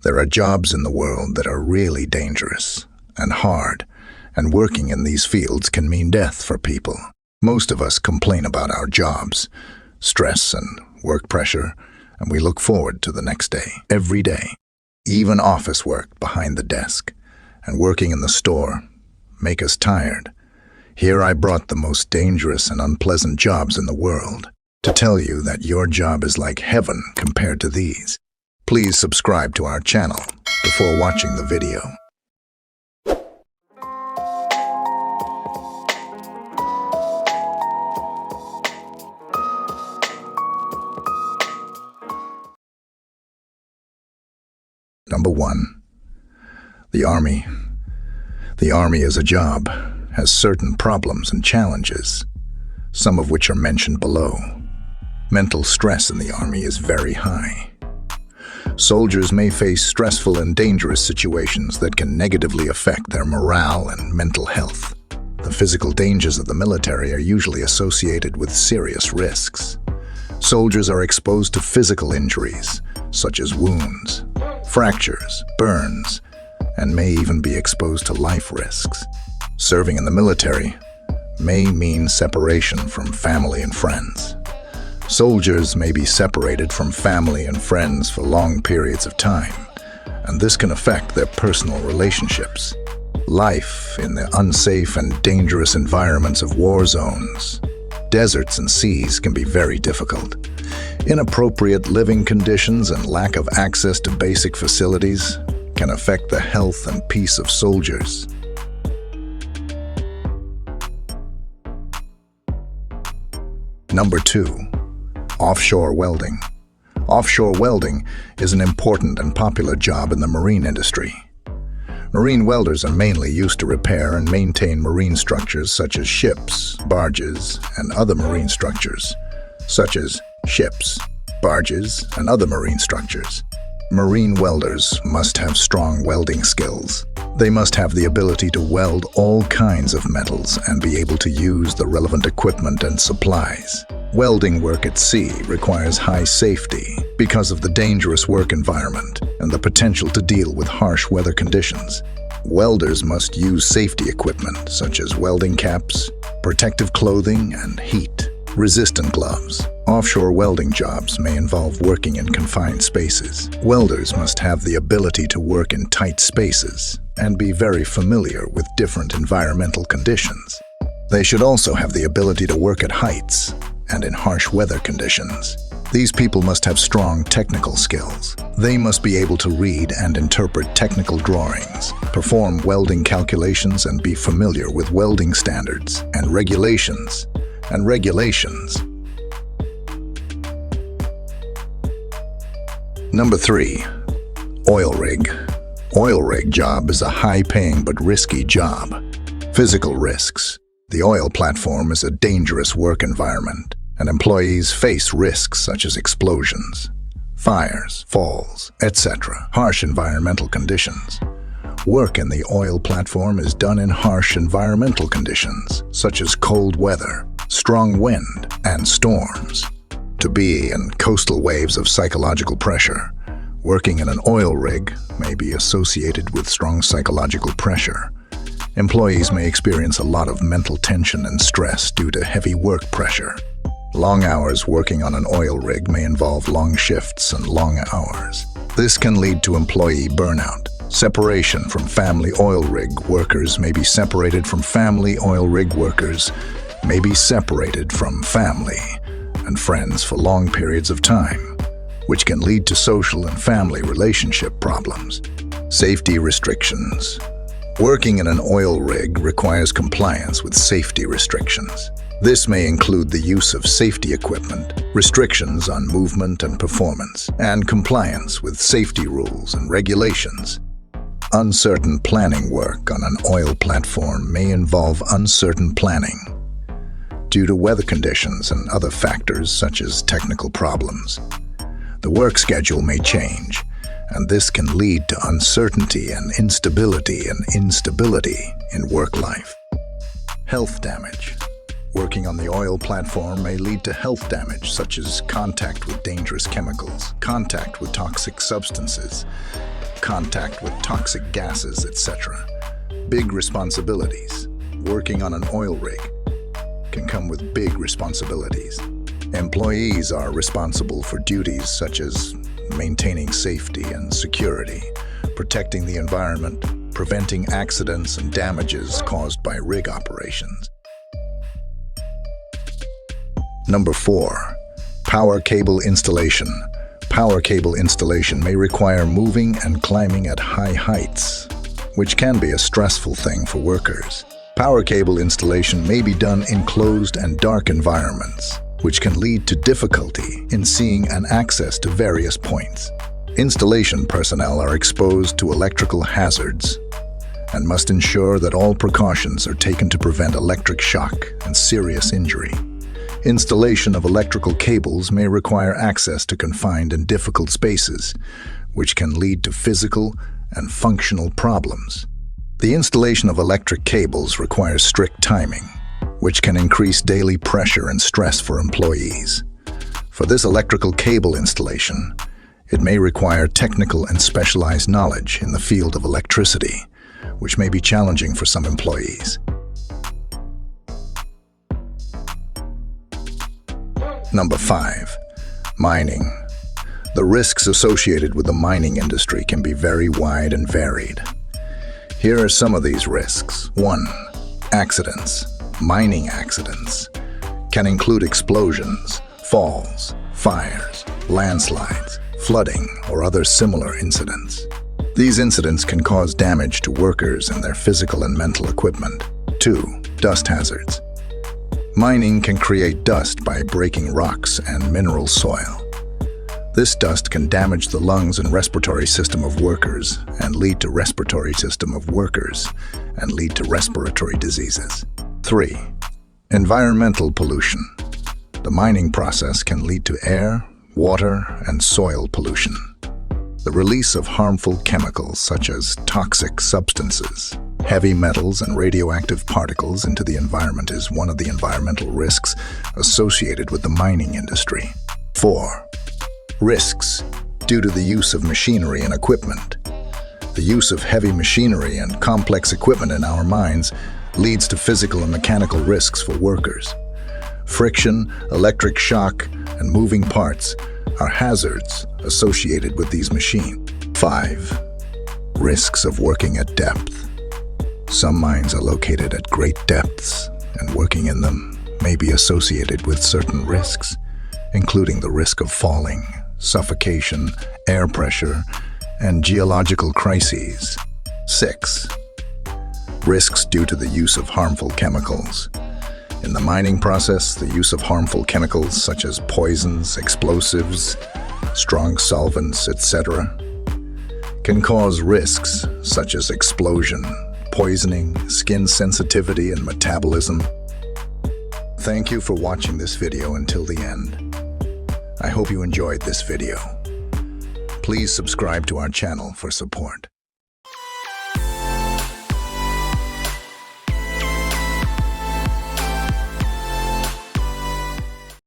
There are jobs in the world that are really dangerous and hard, and working in these fields can mean death for people. Most of us complain about our jobs, stress and work pressure, and we look forward to the next day, every day. Even office work behind the desk and working in the store make us tired. Here I brought the most dangerous and unpleasant jobs in the world to tell you that your job is like heaven compared to these. Please subscribe to our channel before watching the video. Number 1. The Army. The Army as a job has certain problems and challenges, some of which are mentioned below. Mental stress in the Army is very high. Soldiers may face stressful and dangerous situations that can negatively affect their morale and mental health. The physical dangers of the military are usually associated with serious risks. Soldiers are exposed to physical injuries, such as wounds, fractures, burns, and may even be exposed to life risks. Serving in the military may mean separation from family and friends. Soldiers may be separated from family and friends for long periods of time, and this can affect their personal relationships. Life in the unsafe and dangerous environments of war zones, deserts and seas can be very difficult. Inappropriate living conditions and lack of access to basic facilities can affect the health and peace of soldiers. Number 2. Offshore welding. Offshore welding is an important and popular job in the marine industry. Marine welders are mainly used to repair and maintain marine structures such as ships, barges, and other marine structures, such as ships, barges, and other marine structures. Marine welders must have strong welding skills. They must have the ability to weld all kinds of metals and be able to use the relevant equipment and supplies. Welding work at sea requires high safety because of the dangerous work environment and the potential to deal with harsh weather conditions. Welders must use safety equipment such as welding caps, protective clothing, and heat-resistant gloves. Offshore welding jobs may involve working in confined spaces. Welders must have the ability to work in tight spaces and be very familiar with different environmental conditions. They should also have the ability to work at heights and in harsh weather conditions. These people must have strong technical skills. They must be able to read and interpret technical drawings, perform welding calculations, and be familiar with welding standards and regulations. Number 3. Oil rig. Oil rig job is a high-paying but risky job. Physical risks. The oil platform is a dangerous work environment, and employees face risks such as explosions, fires, falls, etc. Harsh environmental conditions. Work in the oil platform is done in harsh environmental conditions, such as cold weather, strong wind, and storms. To be in coastal waves of psychological pressure, working in an oil rig may be associated with strong psychological pressure. Employees may experience a lot of mental tension and stress due to heavy work pressure. Long hours working on an oil rig may involve long shifts and long hours. This can lead to employee burnout. Separation from family oil rig workers may be separated from family oil rig workers may be separated from family and friends for long periods of time, which can lead to social and family relationship problems. Safety restrictions. Working in an oil rig requires compliance with safety restrictions. This may include the use of safety equipment, restrictions on movement and performance, and compliance with safety rules and regulations. Uncertain planning work on an oil platform may involve uncertain planning due to weather conditions and other factors such as technical problems. The work schedule may change, and this can lead to uncertainty and instability in work life. Health damage. Working on the oil platform may lead to health damage such as contact with dangerous chemicals, contact with toxic substances, contact with toxic gases, etc. Big responsibilities. Working on an oil rig can come with big responsibilities. Employees are responsible for duties such as maintaining safety and security, protecting the environment, preventing accidents and damages caused by rig operations. Number 4. Power cable installation. Power cable installation may require moving and climbing at high heights, which can be a stressful thing for workers. Power cable installation may be done in closed and dark environments, which can lead to difficulty in seeing and access to various points. Installation personnel are exposed to electrical hazards and must ensure that all precautions are taken to prevent electric shock and serious injury. Installation of electrical cables may require access to confined and difficult spaces, which can lead to physical and functional problems. The installation of electric cables requires strict timing, which can increase daily pressure and stress for employees. For this electrical cable installation, it may require technical and specialized knowledge in the field of electricity, which may be challenging for some employees. Number 5. Mining. The risks associated with the mining industry can be very wide and varied. Here are some of these risks. 1. Accidents. Mining accidents can include explosions, falls, fires, landslides, flooding, or other similar incidents. These incidents can cause damage to workers and their physical and mental equipment. 2. Dust hazards. Mining can create dust by breaking rocks and mineral soil. This dust can damage the lungs and respiratory system of workers and lead to respiratory diseases. 3. Environmental pollution. The mining process can lead to air, water, and soil pollution. The release of harmful chemicals such as toxic substances, heavy metals, and radioactive particles into the environment is one of the environmental risks associated with the mining industry. 4. Risks due to the use of machinery and equipment. The use of heavy machinery and complex equipment in our mines leads to physical and mechanical risks for workers. Friction, electric shock, and moving parts are hazards associated with these machines. 5. Risks of working at depth. Some mines are located at great depths, and working in them may be associated with certain risks, including the risk of falling, suffocation, air pressure, and geological crises. 6. Risks due to the use of harmful chemicals. In the mining process, the use of harmful chemicals such as poisons, explosives, strong solvents, etc., can cause risks such as explosion, poisoning, skin sensitivity, and metabolism. Thank you for watching this video until the end. I hope you enjoyed this video. Please subscribe to our channel for support.